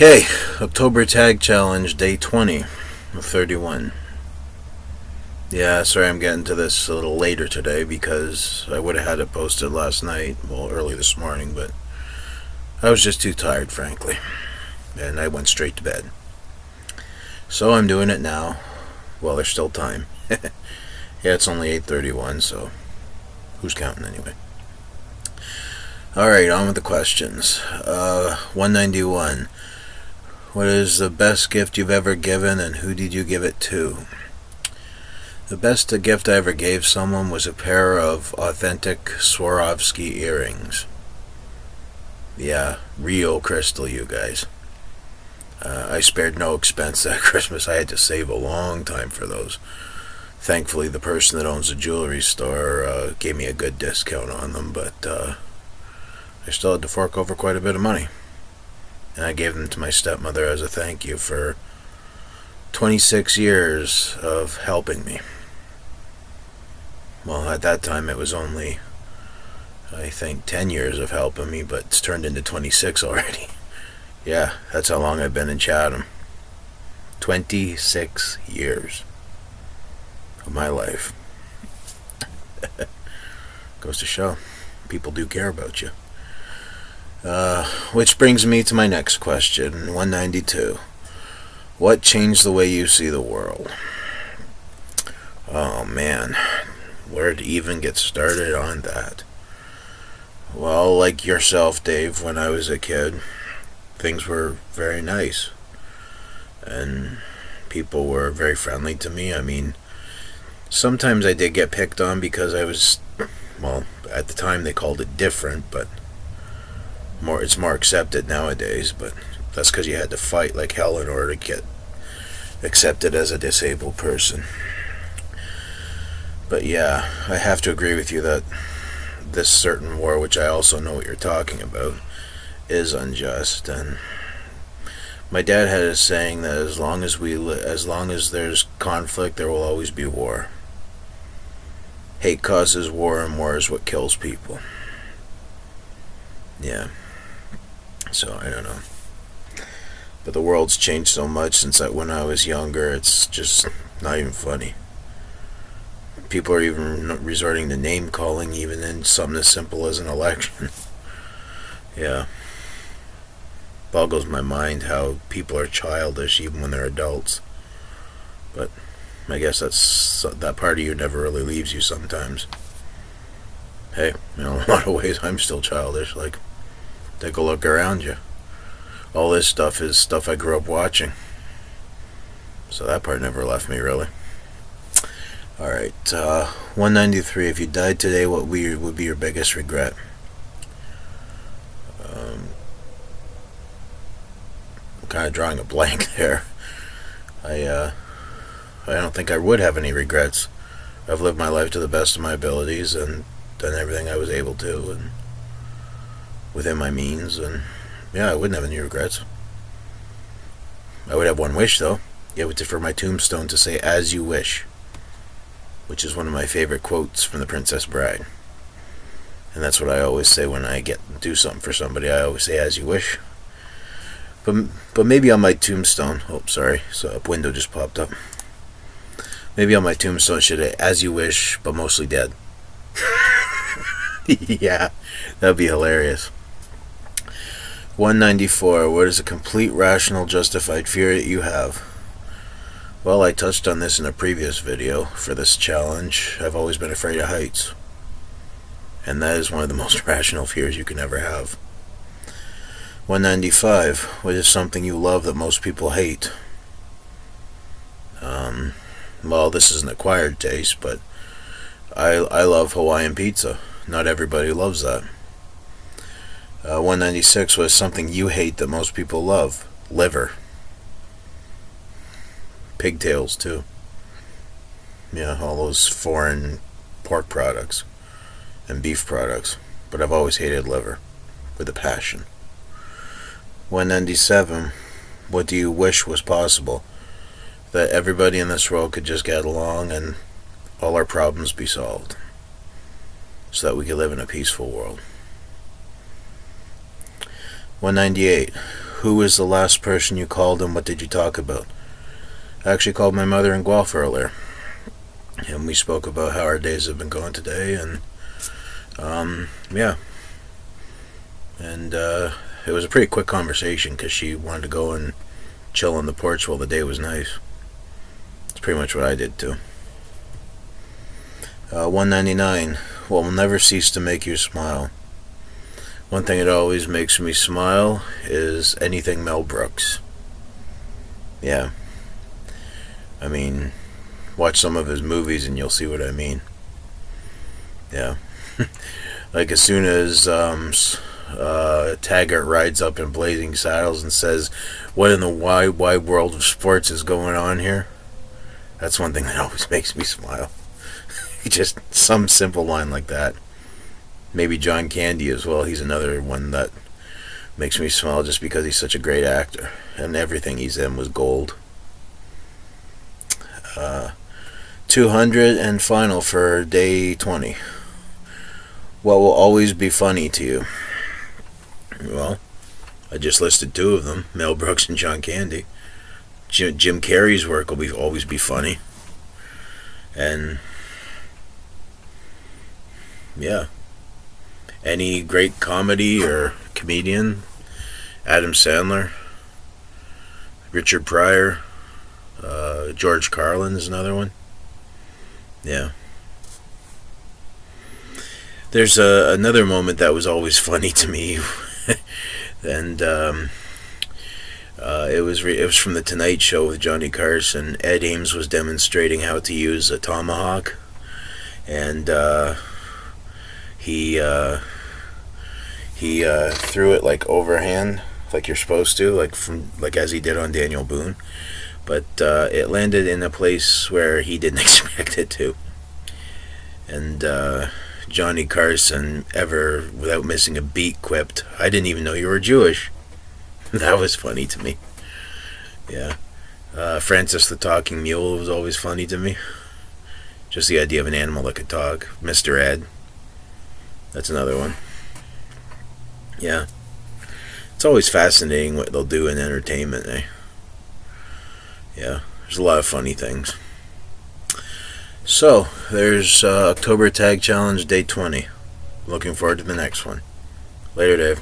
Okay, October Tag Challenge, day 20 of 31. Yeah, sorry I'm getting to this a little later today because I would have had it posted last night, well, early this morning, but I was just too tired, frankly, and I went straight to bed. So I'm doing it now. Well, there's still time. Yeah, it's only 8:31, so who's counting anyway? Alright, on with the questions. 191. What is the best gift you've ever given, and who did you give it to? The best gift I ever gave someone was a pair of authentic Swarovski earrings. Yeah, real crystal, you guys. I spared no expense that Christmas. I had to save a long time for those. Thankfully, the person that owns the jewelry store gave me a good discount on them, but I still had to fork over quite a bit of money. And I gave them to my stepmother as a thank you for 26 years of helping me. Well, at that time it was only, I think, 10 years of helping me, but it's turned into 26 already. Yeah, that's how long I've been in Chatham. 26 years of my life. Goes to show, people do care about you. Which brings me to my next question, 192. What changed the way you see the world? Oh man, where to even get started on that? Well, like yourself, Dave, when I was a kid, things were very nice. And people were very friendly to me. I mean, sometimes I did get picked on because I was, well, at the time they called it different, but it's more accepted nowadays, but that's because you had to fight like hell in order to get accepted as a disabled person. But yeah, I have to agree with you that this certain war, which I also know what you're talking about, is unjust. And my dad had a saying that as long as there's conflict, there will always be war. Hate causes war, and war is what kills people. Yeah. So I don't know. But the world's changed so much since when I was younger, it's just not even funny. People are even resorting to name calling, even in something as simple as an election. Yeah. Boggles my mind how people are childish even when they're adults. But I guess that part of you never really leaves you sometimes. Hey, in a lot of ways I'm still childish. Like, take a look around you. All this stuff is stuff I grew up watching. So that part never left me, really. Alright, 193. If you died today, what would be your biggest regret? I'm kind of drawing a blank there. I don't think I would have any regrets. I've lived my life to the best of my abilities and done everything I was able to, and within my means, and yeah, I wouldn't have any regrets. I would have one wish, though. It would for my tombstone to say, "As you wish," which is one of my favorite quotes from The Princess Bride. And that's what I always say when I do something for somebody. I always say, "As you wish." But maybe on my tombstone, oh sorry, so a window just popped up. Maybe on my tombstone it should say, "As you wish, but mostly dead." Yeah, that'd be hilarious. 194. What is a complete, rational, justified fear that you have? Well, I touched on this in a previous video for this challenge. I've always been afraid of heights. And that is one of the most rational fears you can ever have. 195. What is something you love that most people hate? Well, this is an acquired taste, but I love Hawaiian pizza. Not everybody loves that. 196 was something you hate that most people love. Liver. Pigtails, too. Yeah, all those foreign pork products and beef products. But I've always hated liver with a passion. 197. What do you wish was possible? That everybody in this world could just get along and all our problems be solved, so that we could live in a peaceful world. 198. who was the last person you called and what did you talk about? I actually called my mother in Guelph earlier, and we spoke about how our days have been going today, and yeah, and it was a pretty quick conversation because she wanted to go and chill on the porch while the day was nice. It's pretty much what I did too. 199. What will never cease to make you smile? One thing that always makes me smile is anything Mel Brooks. Yeah. I mean, watch some of his movies and you'll see what I mean. Yeah. Like as soon as Taggart rides up in Blazing Saddles and says, "What in the wide world of sports is going on here?" That's one thing that always makes me smile. Just some simple line like that. Maybe John Candy as well. He's another one that makes me smile just because he's such a great actor. And everything he's in was gold. 200 and final for day 20. What will always be funny to you? Well, I just listed two of them, Mel Brooks and John Candy. Jim Carrey's work will always be funny. And yeah, any great comedy or comedian, Adam Sandler, Richard Pryor, George Carlin is another one. Yeah. There's another moment that was always funny to me, and it was from the Tonight Show with Johnny Carson. Ed Ames was demonstrating how to use a tomahawk, and he threw it like overhand, like you're supposed to, like as he did on Daniel Boone, but it landed in a place where he didn't expect it to, and Johnny Carson, ever without missing a beat, quipped, "I didn't even know you were Jewish." That was funny to me. Yeah. Francis the Talking Mule was always funny to me. Just the idea of an animal that could talk. Mr. Ed. That's another one. Yeah. It's always fascinating what they'll do in entertainment, eh? Yeah. There's a lot of funny things. So, there's October Tag Challenge Day 20. Looking forward to the next one. Later, Dave.